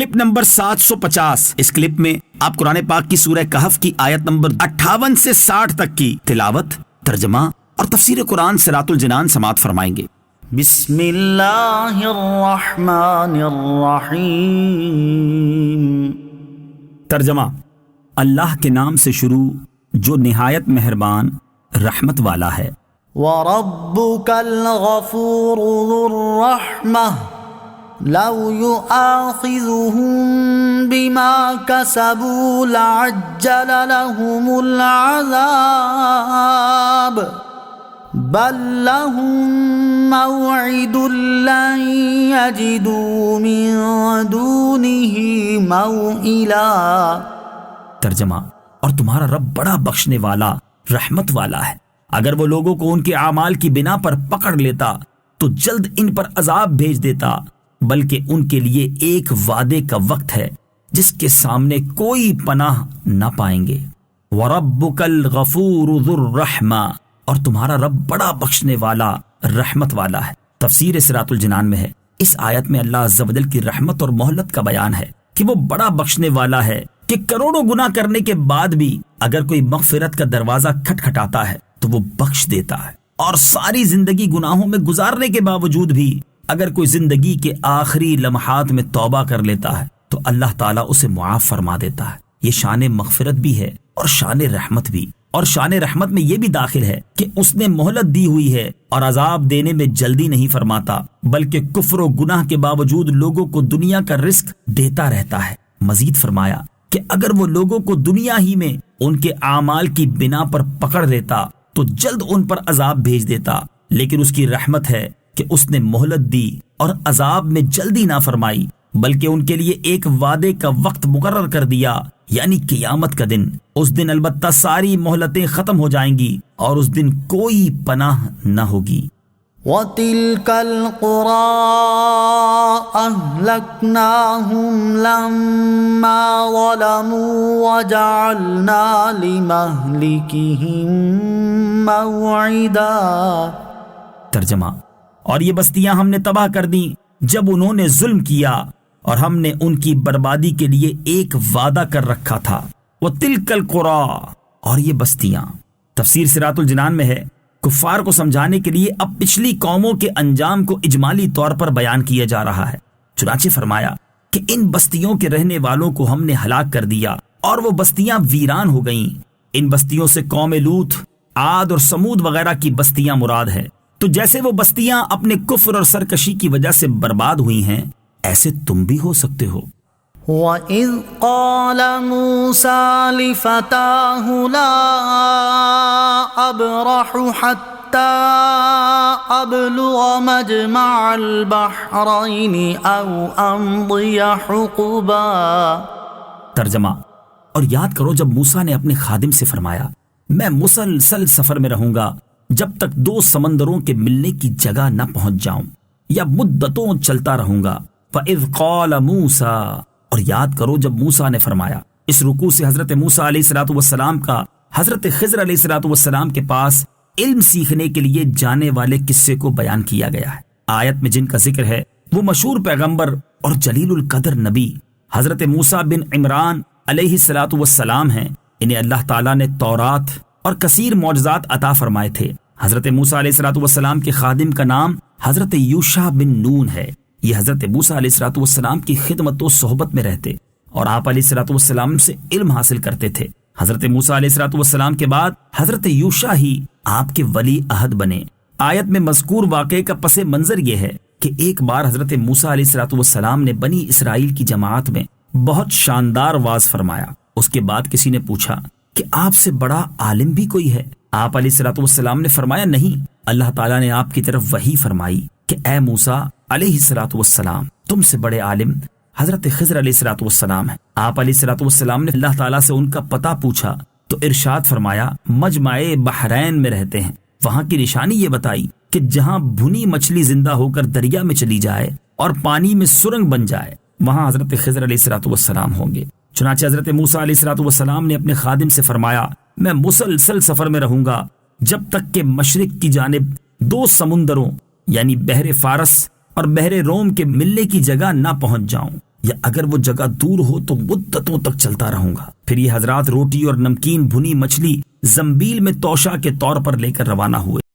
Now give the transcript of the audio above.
Clip number 750۔ اس clip میں آپ قرآن پاک کی سورہ کہف کی آیت نمبر 58 سے 60 تک کی تلاوت، ترجمہ اور تفسیر قرآن صراط الجنان سماعت فرمائیں گے۔ بسم اللہ الرحمن الرحیم۔ ترجمہ: اللہ کے نام سے شروع جو نہایت مہربان رحمت والا ہے۔ وَرَبُّكَ الْغَفُورُ ذُو الرَّحْمَةِ لَوْ يُؤَاخِذُهُم بِمَا كَسَبُوا لَعَجَّلَ لَهُمُ الْعَذَابَ بَل لَّهُم مَّوْعِدٌ لَّن يَجِدُوا مِن دُونِهِ مَوْئِلًا۔ ترجمہ: اور تمہارا رب بڑا بخشنے والا رحمت والا ہے، اگر وہ لوگوں کو ان کے اعمال کی بنا پر پکڑ لیتا تو جلد ان پر عذاب بھیج دیتا، بلکہ ان کے لیے ایک وعدے کا وقت ہے جس کے سامنے کوئی پناہ نہ پائیں گے۔ وَرَبُّكَ الْغَفُورُ ذُو الرَّحْمَةِ، اور تمہارا رب بڑا بخشنے والا رحمت والا ہے۔ تفسیر صراط الجنان میں ہے، اس آیت میں اللہ عز و جل کی رحمت اور مہلت کا بیان ہے کہ وہ بڑا بخشنے والا ہے کہ کروڑوں گناہ کرنے کے بعد بھی اگر کوئی مغفرت کا دروازہ کھٹکھٹاتا ہے تو وہ بخش دیتا ہے، اور ساری زندگی گناہوں میں گزارنے کے باوجود بھی اگر کوئی زندگی کے آخری لمحات میں توبہ کر لیتا ہے تو اللہ تعالیٰ اسے معاف فرما دیتا ہے۔ یہ شان مغفرت بھی ہے اور شان رحمت بھی، اور شان رحمت میں یہ بھی داخل ہے کہ اس نے مہلت دی ہوئی ہے اور عذاب دینے میں جلدی نہیں فرماتا، بلکہ کفر و گناہ کے باوجود لوگوں کو دنیا کا رزق دیتا رہتا ہے۔ مزید فرمایا کہ اگر وہ لوگوں کو دنیا ہی میں ان کے اعمال کی بنا پر پکڑ لیتا تو جلد ان پر عذاب بھیج دیتا، لیکن اس کی رحمت ہے کہ اس نے مہلت دی اور عذاب میں جلدی نہ فرمائی، بلکہ ان کے لیے ایک وعدے کا وقت مقرر کر دیا، یعنی قیامت کا دن۔ اس دن البتہ ساری مہلتیں ختم ہو جائیں گی اور اس دن کوئی پناہ نہ ہوگی۔ وَتِلْكَ الْقُرَىٰ أَهْلَكْنَاهُمْ لَمَّا ظَلَمُوا وَجَعَلْنَا لِمَهْلِكِهِم مَّوْعِدًا۔ ترجمہ: اور یہ بستیاں ہم نے تباہ کر دیں جب انہوں نے ظلم کیا، اور ہم نے ان کی بربادی کے لیے ایک وعدہ کر رکھا تھا۔ وَتِلْكَ الْقُرَىٰ، اور یہ بستیاں۔ تفسیر صراط الجنان میں ہے، کفار کو سمجھانے کے لیے اب پچھلی قوموں کے انجام کو اجمالی طور پر بیان کیا جا رہا ہے۔ چنانچہ فرمایا کہ ان بستیوں کے رہنے والوں کو ہم نے ہلاک کر دیا اور وہ بستیاں ویران ہو گئیں۔ ان بستیوں سے قوم لوط، عاد اور سمود وغیرہ کی بستیاں مراد ہے۔ تو جیسے وہ بستیاں اپنے کفر اور سرکشی کی وجہ سے برباد ہوئی ہیں، ایسے تم بھی ہو سکتے ہو۔ وَإِذْ قَالَ مُوسَىٰ لِفَتَاهُ لَا أَبْرَحُ حَتَّىٰ أَبْلُغَ مَجْمَعَ الْبَحْرَيْنِ أَوْ أَمْضِيَ حُقُبًا۔ ترجمہ: اور یاد کرو جب موسیٰ نے اپنے خادم سے فرمایا، میں مسلسل سفر میں رہوں گا جب تک دو سمندروں کے ملنے کی جگہ نہ پہنچ جاؤں، یا مدتوں چلتا رہوں گا۔ فَإِذْ قَالَ مُوسَىٰ، اور یاد کرو جب موسیٰ نے فرمایا۔ اس رکوع سے حضرت موسیٰ علیہ السلام کا حضرت خضر علیہ السلام کے پاس علم سیکھنے کے لیے جانے والے قصے کو بیان کیا گیا ہے۔ آیت میں جن کا ذکر ہے وہ مشہور پیغمبر اور جلیل القدر نبی حضرت موسیٰ بن عمران علیہ السلام ہیں۔ انہیں اللہ تعالیٰ نے تورات اور کثیر معجزات عطا فرمائے تھے۔ حضرت موسیٰ علیہ السلام کے خادم کا نام حضرت یوشع بن نون ہے۔ یہ حضرت موسیٰ علیہ السلام کی خدمت و صحبت میں رہتے اور آپ علیہ السلام سے علم حاصل کرتے تھے۔ حضرت موسیٰ علیہ السلام کے بعد حضرت یوشع ہی آپ کے ولی عہد بنے۔ آیت میں مذکور واقعے کا پس منظر یہ ہے کہ ایک بار حضرت موسیٰ علیہ السلام نے بنی اسرائیل کی جماعت میں بہت شاندار واز فرمایا۔ اس کے بعد کسی نے پوچھا کہ آپ سے بڑا عالم بھی کوئی ہے؟ آپ علیہ السلام نے فرمایا نہیں، اللہ تعالیٰ نے آپ کی طرف وحی فرمائی کہ اے موسیٰ علیہ السلام، تم سے بڑے عالم حضرت خضر علیہ السلام ہیں۔ آپ علیہ السلام نے اللہ تعالیٰ سے ان کا پتہ پوچھا تو ارشاد فرمایا مجمع بحرین میں رہتے ہیں۔ وہاں کی نشانی یہ بتائی کہ جہاں بھنی مچھلی زندہ ہو کر دریا میں چلی جائے اور پانی میں سرنگ بن جائے، وہاں حضرت خضر علیہ السلام ہوں گے۔ چنانچہ حضرت موسیٰ علیہ السلام نے اپنے خادم سے فرمایا میں مسلسل سفر میں رہوں گا جب تک کہ مشرق کی جانب دو سمندروں یعنی بحر فارس اور بحر روم کے ملنے کی جگہ نہ پہنچ جاؤں۔ یا اگر وہ جگہ دور ہو تو مدتوں تک چلتا رہوں گا۔ پھر یہ حضرات روٹی اور نمکین بھنی مچھلی زنبیل میں توشہ کے طور پر لے کر روانہ ہوئے۔